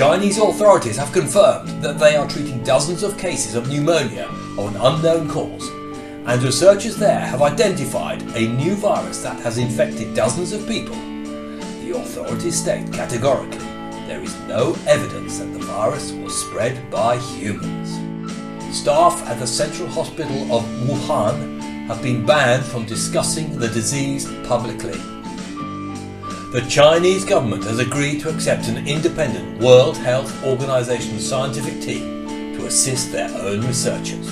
Chinese authorities have confirmed that they are treating dozens of cases of pneumonia of an unknown cause, and researchers there have identified a new virus that has infected dozens of people. The authorities state categorically there is no evidence that the virus was spread by humans. Staff at the Central Hospital of Wuhan have been banned from discussing the disease publicly. The Chinese government has agreed to accept an independent World Health Organization scientific team to assist their own researchers.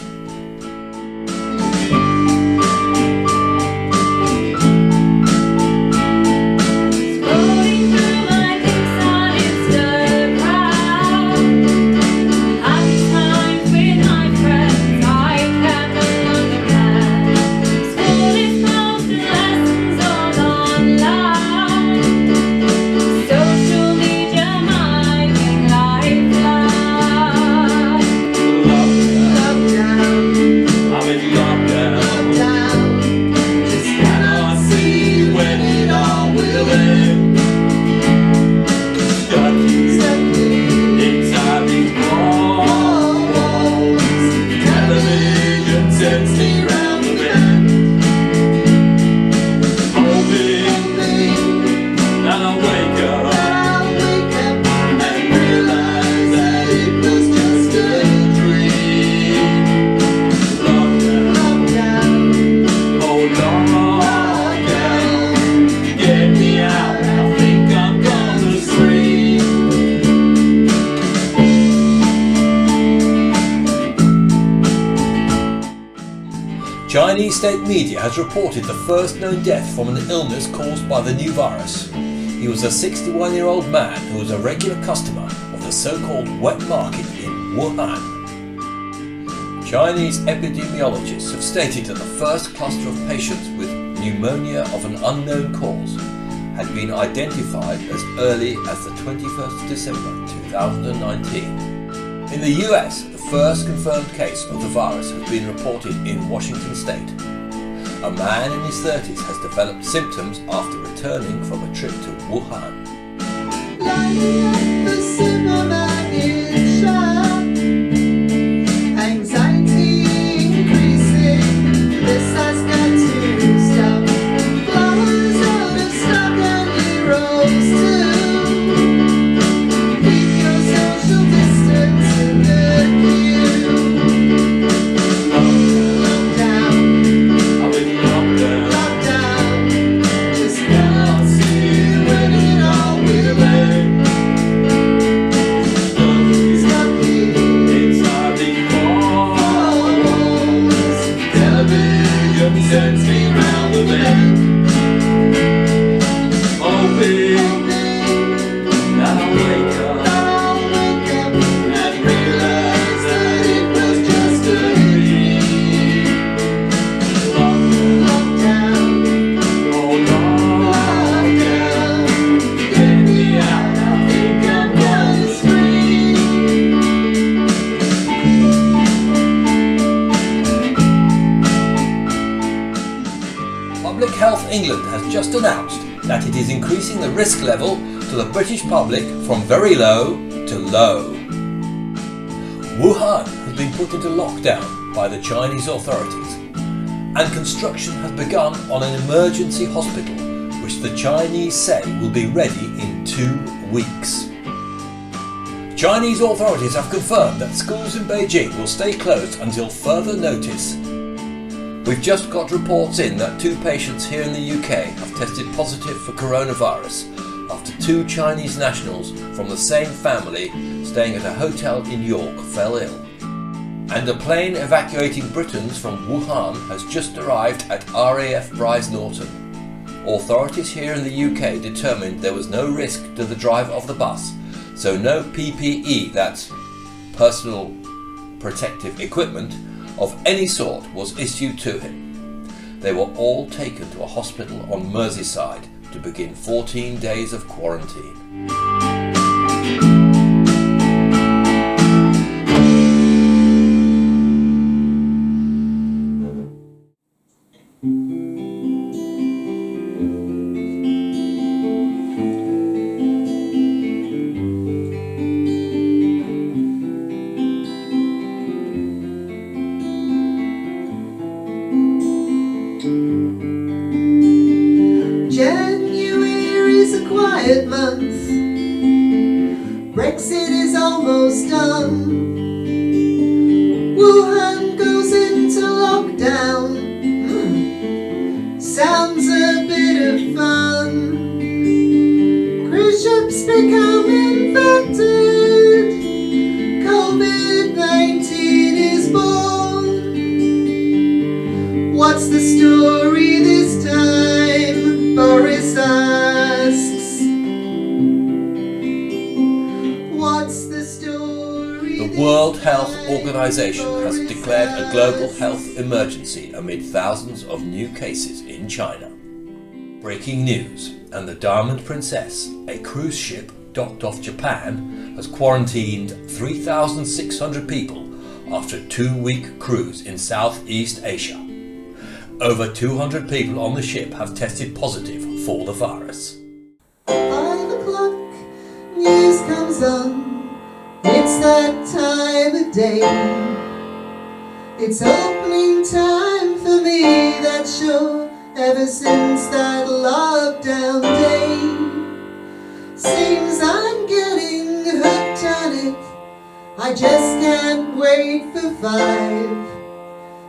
Chinese state media has reported the first known death from an illness caused by the new virus. He was a 61-year-old man who was a regular customer of the so-called wet market in Wuhan. Chinese epidemiologists have stated that the first cluster of patients with pneumonia of an unknown cause had been identified as early as the 21st of December 2019. In the US, the first confirmed case of the virus has been reported in Washington state. A man in his 30s has developed symptoms after returning from a trip to Wuhan. England has just announced that it is increasing the risk level to the British public from very low to low. Wuhan has been put into lockdown by the Chinese authorities, and construction has begun on an emergency hospital which the Chinese say will be ready in 2 weeks. Chinese authorities have confirmed that schools in Beijing will stay closed until further notice. We've just got reports in that 2 patients here in the UK have tested positive for coronavirus after 2 Chinese nationals from the same family staying at a hotel in York fell ill. And a plane evacuating Britons from Wuhan has just arrived at RAF Brize Norton. Authorities here in the UK determined there was no risk to the driver of the bus, so no PPE, that's personal protective equipment, of any sort was issued to him. They were all taken to a hospital on Merseyside to begin 14 days of quarantine. January's a quiet month. Brexit is almost done. Wuhan goes into lockdown. Sounds a bit of fun. Cruise ships become infected. COVID-19 is born. What's the story this time? Boris asks. What's the story? The World Health Organization has declared a global health emergency amid thousands of new cases in China. Breaking news, and the Diamond Princess, a cruise ship docked off Japan, has quarantined 3,600 people after a 2-week cruise in Southeast Asia. Over 200 people on the ship have tested positive for the virus. 5 o'clock, news comes on. It's that time of day. It's opening time for me, that's sure, ever since that lockdown day. Seems I'm getting hooked on it. I just can't wait for 5.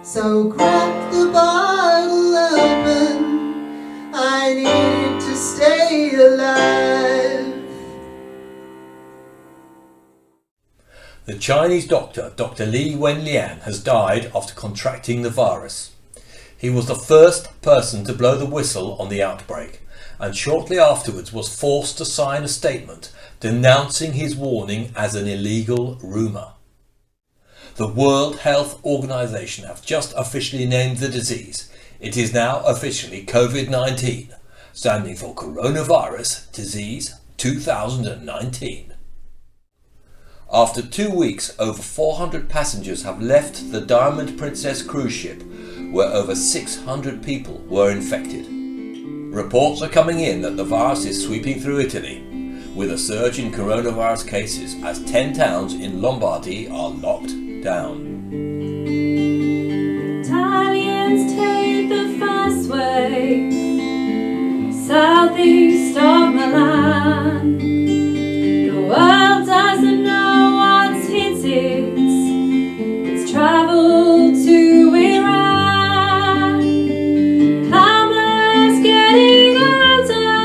So crack the bottle open, I need to stay alive. The Chinese doctor, Dr. Li Wenlian, has died after contracting the virus. He was the first person to blow the whistle on the outbreak, and shortly afterwards was forced to sign a statement denouncing his warning as an illegal rumour. The World Health Organization have just officially named the disease. It is now officially COVID-19, standing for Coronavirus Disease 2019. After 2 weeks, over 400 passengers have left the Diamond Princess cruise ship, where over 600 people were infected. Reports are coming in that the virus is sweeping through Italy, with a surge in coronavirus cases as 10 towns in Lombardy are locked down. Italians take the fast way southeast of Milan. The world doesn't know what's hit it. It's travel to Iran. Climate's getting older.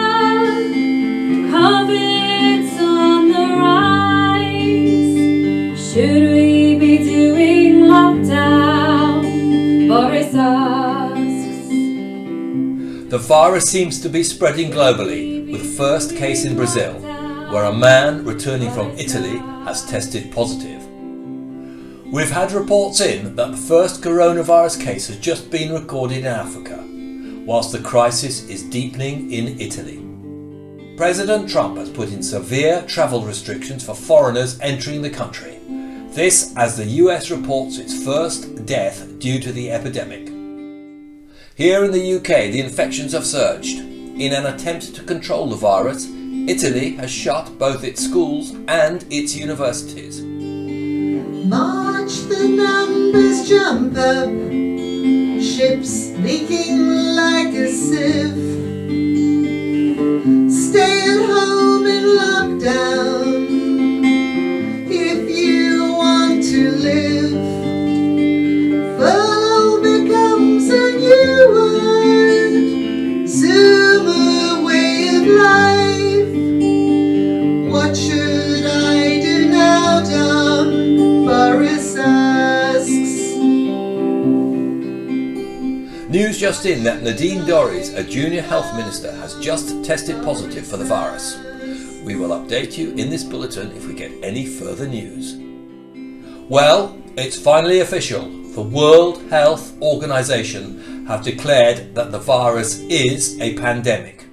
COVID's on the rise. Should we be doing lockdown? Boris asks. The virus seems to be spreading globally, with the first case in Brazil, where a man returning from Italy has tested positive. We've had reports in that the first coronavirus case has just been recorded in Africa, whilst the crisis is deepening in Italy. President Trump has put in severe travel restrictions for foreigners entering the country. This as the US reports its first death due to the epidemic. Here in the UK, the infections have surged. In an attempt to control the virus, Italy has shut both its schools and its universities. March, the numbers jump up, ships leaking like a sieve. Stay at home in lockdown if you want to live. Furlough becomes a new word, Zoom a way of life. What should I do now, Don? Boris asks. News just in that Nadine Dorries, a junior health minister, has just tested positive for the virus. We will update you in this bulletin if we get any further news. Well, it's finally official. The World Health Organization have declared that the virus is a pandemic.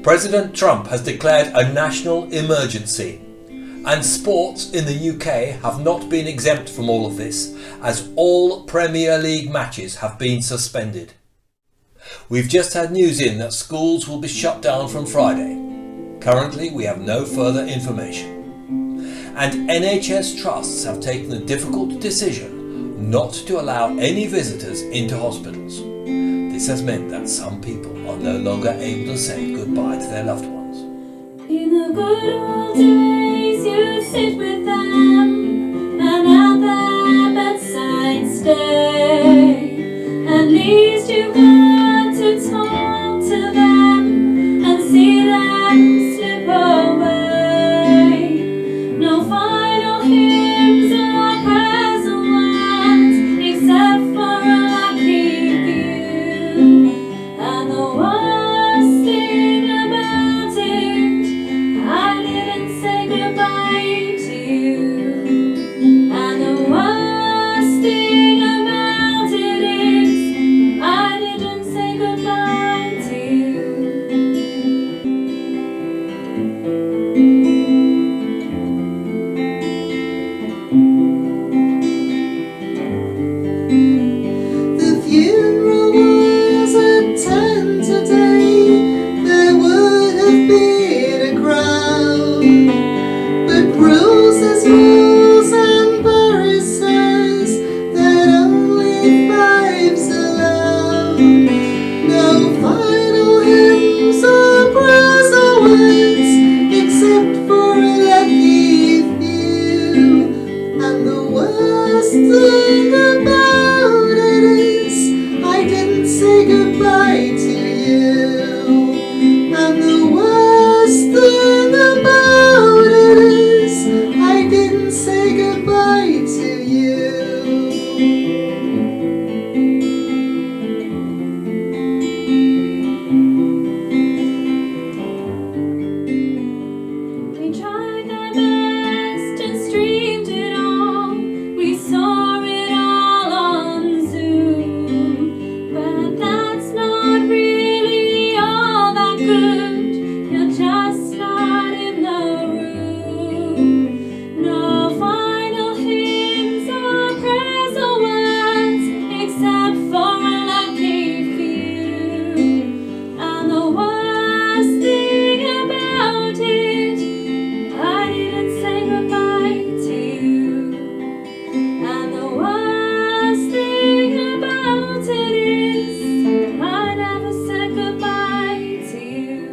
President Trump has declared a national emergency. And sports in the UK have not been exempt from all of this, as all Premier League matches have been suspended. We've just had news in that schools will be shut down from Friday. Currently, we have no further information. And NHS trusts have taken the difficult decision not to allow any visitors into hospitals. This has meant that some people are no longer able to say goodbye to their loved ones. In the good old days, you sit with them and at their bedside stay. At least you got to talk to them and see them slip away. No final hymns or prayers or words except for a lucky few. And the worst thing about it, I didn't say goodbye to you. And the worst thing about it is, I didn't say goodbye to you. The funeral was at 10 today. There would have been a crowd, but rules is rules, and Boris says that only five's allowed. No final hymns or prayers or words except for a lucky few. And the worst thing about it is, I didn't say goodbye to you. And the worst thing about it is, I didn't say goodbye to you. We tried our best and streamed it all. We saw it all on Zoom. But that's not really all that good. You're just not in the room. No final hymns or prayers or words except for a lucky few. And the worst thing about it, I didn't say goodbye to you. And the worst thing about it is, I never said goodbye to you.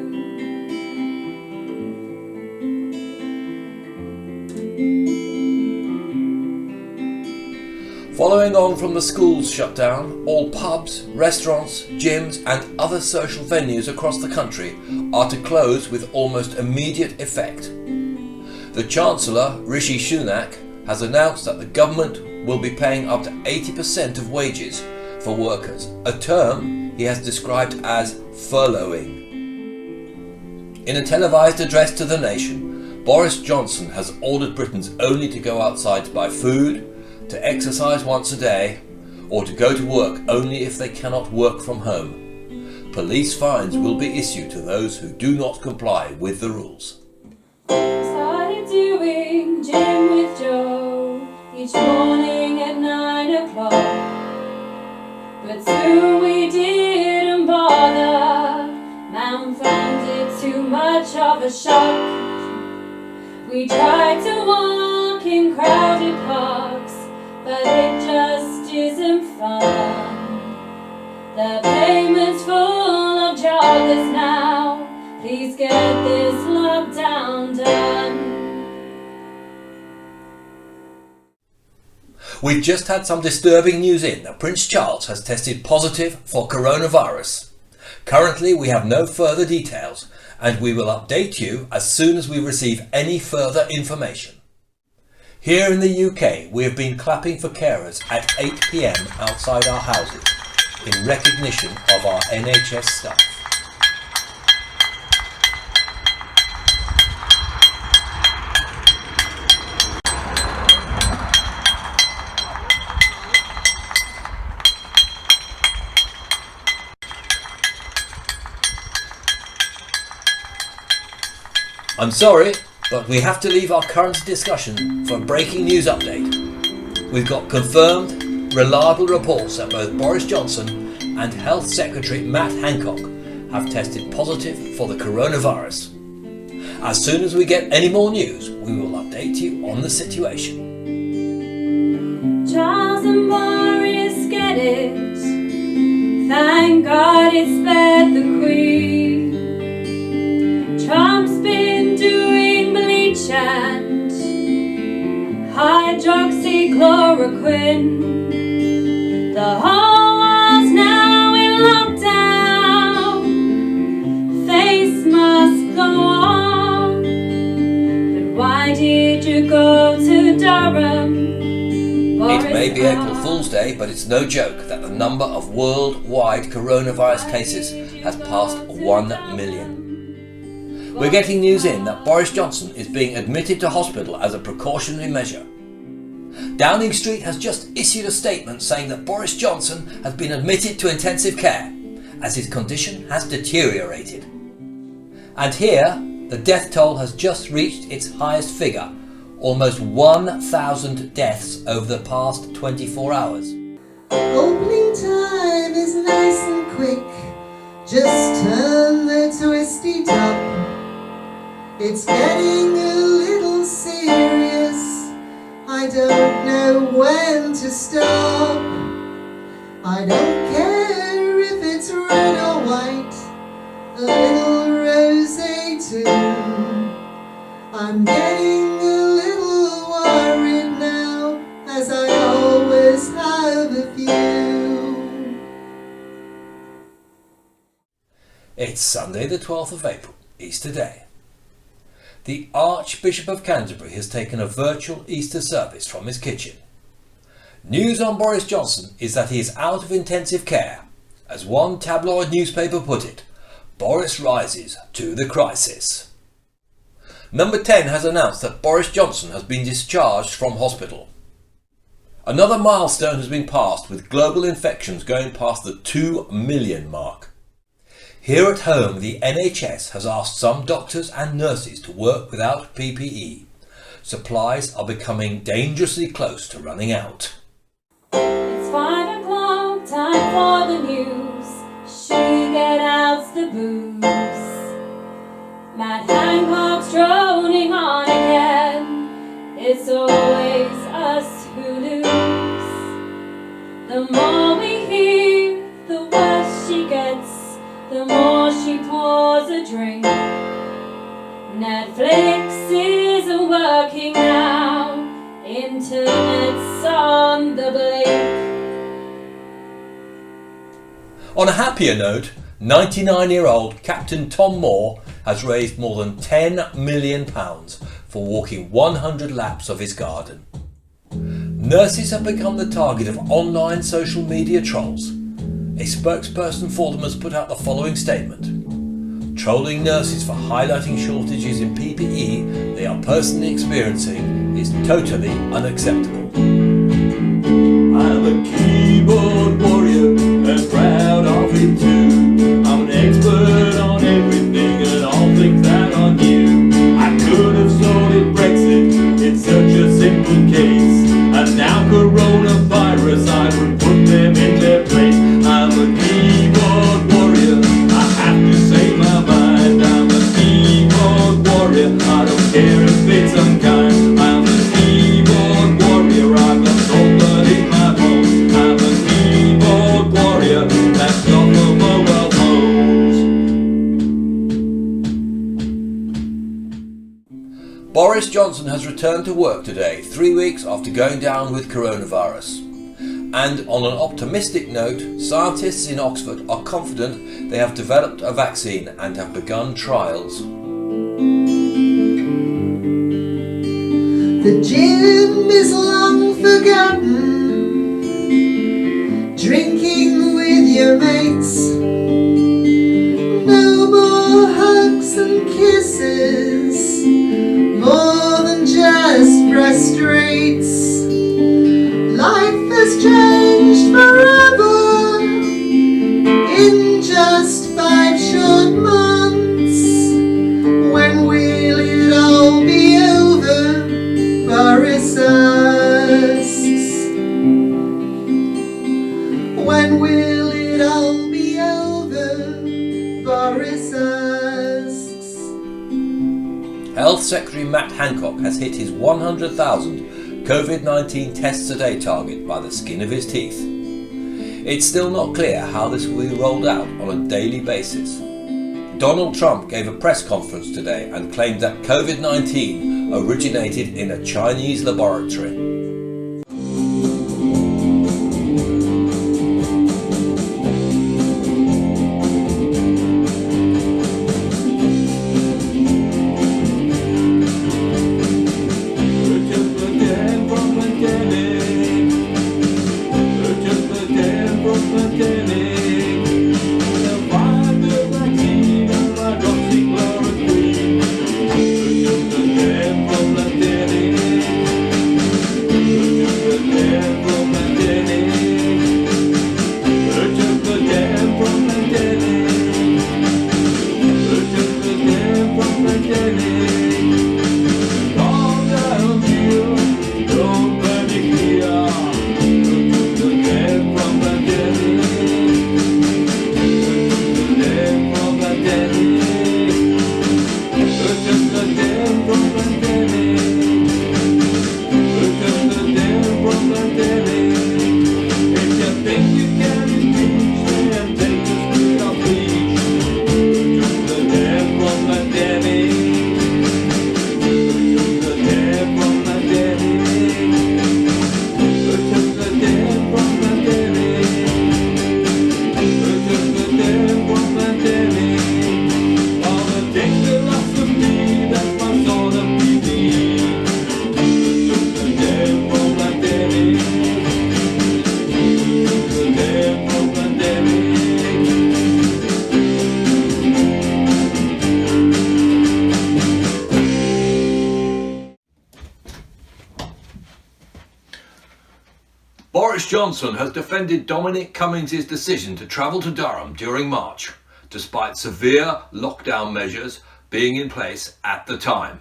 Following on from the schools shutdown, all pubs, restaurants, gyms and other social venues across the country are to close with almost immediate effect. The Chancellor, Rishi Sunak, has announced that the government will be paying up to 80% of wages for workers, a term he has described as furloughing. In a televised address to the nation, Boris Johnson has ordered Britons only to go outside to buy food, to exercise once a day, or to go to work only if they cannot work from home. Police fines will be issued to those who do not comply with the rules. Started doing gym with Joe each morning at 9 o'clock. But but soon we didn't bother. Man found it too much of a shock. We tried to walk in crowded parks, but it just isn't fun. The pavement's full of joggers now. Please get this lockdown done. We've just had some disturbing news in that Prince Charles has tested positive for coronavirus. Currently we have no further details, and we will update you as soon as we receive any further information. Here in the UK, we have been clapping for carers at 8 p.m. outside our houses in recognition of our NHS staff. I'm sorry, but we have to leave our current discussion for a breaking news update. We've got confirmed, reliable reports that both Boris Johnson and Health Secretary Matt Hancock have tested positive for the coronavirus. As soon as we get any more news, we will update you on the situation. Charles and Boris get it. Thank God it spared the Queen. Trump's been doing bleach and hydroxychloroquine. The whole world's now in lockdown. Face masks go on. But why did you go to Durham? It may be April Fool's Day, but it's no joke that the number of worldwide coronavirus cases has passed 1 million. We're getting news in that Boris Johnson is being admitted to hospital as a precautionary measure. Downing Street has just issued a statement saying that Boris Johnson has been admitted to intensive care as his condition has deteriorated. And here, the death toll has just reached its highest figure, almost 1,000 deaths over the past 24 hours. Opening time is nice and quick. Just turn the twisty top. It's getting a little serious. I don't know when to stop. I don't care if it's red or white, a little rosé too. I'm getting a little worried now, as I always have a few. It's Sunday the 12th of April, Easter Day. The Archbishop of Canterbury has taken a virtual Easter service from his kitchen. News on Boris Johnson is that he is out of intensive care. As one tabloid newspaper put it, Boris rises to the crisis. Number 10 has announced that Boris Johnson has been discharged from hospital. Another milestone has been passed, with global infections going past the 2 million mark. Here at home, the NHS has asked some doctors and nurses to work without PPE. Supplies are becoming dangerously close to running out. It's 5 o'clock, time for the news. She get out the booze. Matt Hancock's droning on again. It's always us who lose. The more we hear, the worse she gets. The more she pours a drink. Netflix isn't working now. Internet's on the blink. On a happier note, 99-year-old Captain Tom Moore has raised more than £10 million for walking 100 laps of his garden. Nurses have become the target of online social media trolls. A spokesperson for them has put out the following statement. Trolling nurses for highlighting shortages in PPE they are personally experiencing is totally unacceptable. I'm a keyboard warrior and proud of it too. I'm an expert on everything and all things that are new. I could have sorted Brexit, it's such a simple case. And now coronavirus, I would put them in their place. Boris Johnson has returned to work today, 3 weeks after going down with coronavirus. And on an optimistic note, scientists in Oxford are confident they have developed a vaccine and have begun trials. The gym is long forgotten, drinking with your mates. No more hugs and kisses, more than just frustrates. Life has changed forever in just 5 short months. When will it all be over? Boris asks. When will it all be over? Boris asks. Health Secretary Matt Hancock has hit his 100,000 COVID-19 tests a day target by the skin of his teeth. It's still not clear how this will be rolled out on a daily basis. Donald Trump gave a press conference today and claimed that COVID-19 originated in a Chinese laboratory. Boris Johnson has defended Dominic Cummings' decision to travel to Durham during March, despite severe lockdown measures being in place at the time.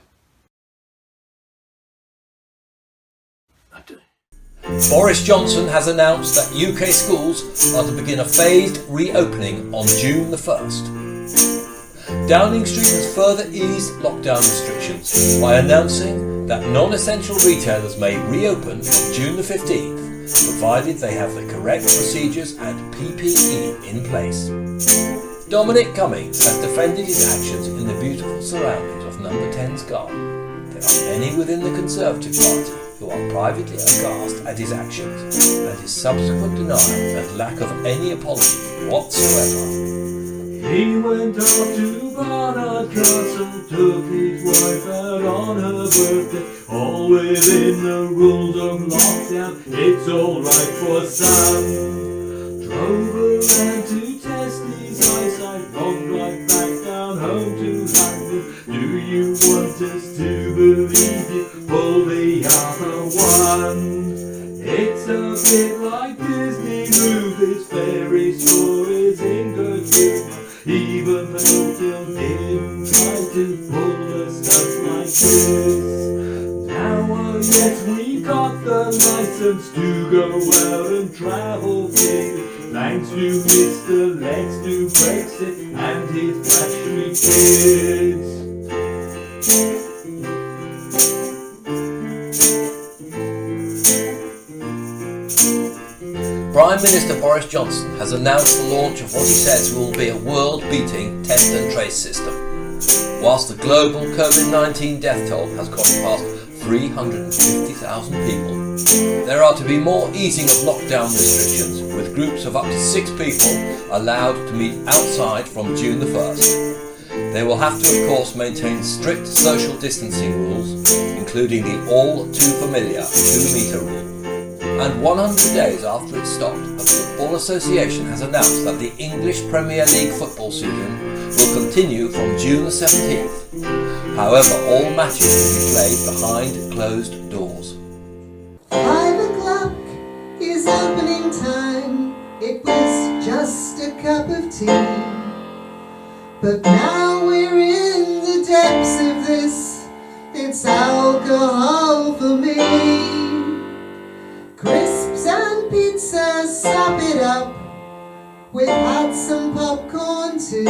Boris Johnson has announced that UK schools are to begin a phased reopening on June the 1st. Downing Street has further eased lockdown restrictions by announcing that non-essential retailers may reopen on June the 15th, provided they have the correct procedures and PPE in place. Dominic Cummings has defended his actions in the beautiful surroundings of Number 10's garden. There are many within the Conservative Party who are privately aghast at his actions and his subsequent denial and lack of any apology whatsoever. He went off to Barnard Castle, took his wife out on her birthday, all within the rules of lockdown. It's alright for some. Drove around to test his eyesight, logged right back down home to London. Do you want us to believe you? Pull the other one. It's a bit like Disney movies, fairy stories in good humor. Even Milton didn't try to pull a stunt like this. Now yes, we got the license to go out and travel freely, thanks to Mr. Let's Do Brexit and his Backstreet Kids. Prime Minister Boris Johnson has announced the launch of what he says will be a world-beating test and trace system. whilst the global COVID-19 death toll has gone past 350,000 people. There are to be more easing of lockdown restrictions, with groups of up to 6 people allowed to meet outside from June the 1st. They will have to, of course, maintain strict social distancing rules, including the all too familiar 2-metre rule. And 100 days after it stopped, the Football Association has announced that the English Premier League football season will continue from June the 17th. However, all matches will be played behind closed doors. 5 o'clock is opening time. It was just a cup of tea. But now we're in the depths of this. It's alcohol for me. Crisps and pizza, slap it up. We've had some popcorn too.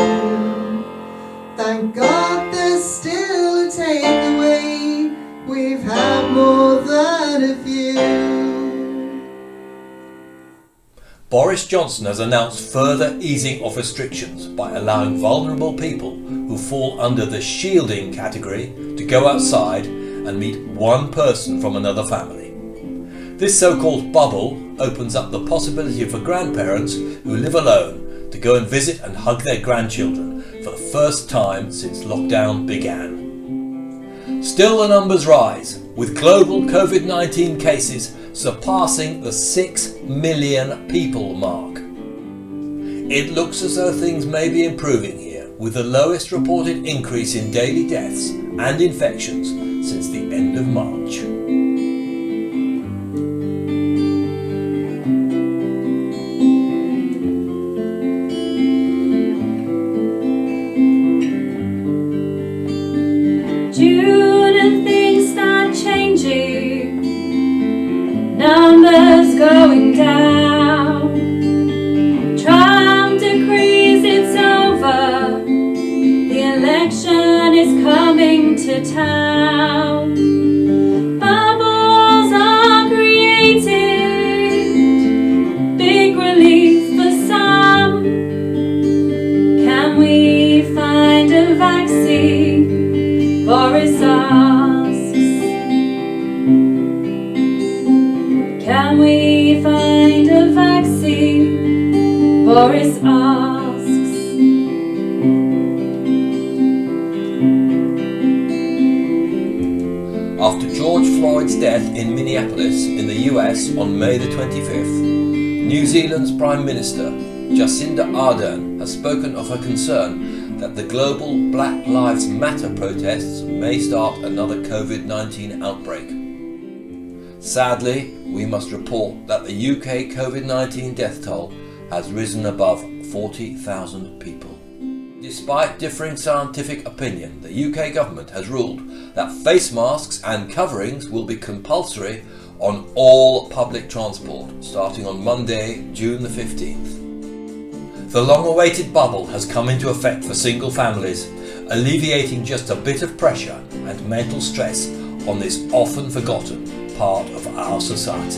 Thank God there's still a takeaway. We've had more than a few. Boris Johnson has announced further easing of restrictions by allowing vulnerable people who fall under the shielding category to go outside and meet one person from another family. This so-called bubble opens up the possibility for grandparents who live alone to go and visit and hug their grandchildren for the first time since lockdown began. Still the numbers rise, with global COVID-19 cases surpassing the 6 million people mark. It looks as though things may be improving here, with the lowest reported increase in daily deaths and infections since the end of March. June and things start changing, numbers going down. Trump decrees it's over, the election is coming to town. Bubbles are created, big relief for some. Can we find a vaccine? Boris asks. Can we find a vaccine? Boris asks. After George Floyd's death in Minneapolis in the US on May the 25th, New Zealand's Prime Minister Jacinda Ardern has spoken of her concern that the global Black Lives Matter protests may start another COVID-19 outbreak. Sadly, we must report that the UK COVID-19 death toll has risen above 40,000 people. Despite differing scientific opinion, the UK government has ruled that face masks and coverings will be compulsory on all public transport starting on Monday, June the 15th. The long-awaited bubble has come into effect for single families, alleviating just a bit of pressure and mental stress on this often forgotten part of our society.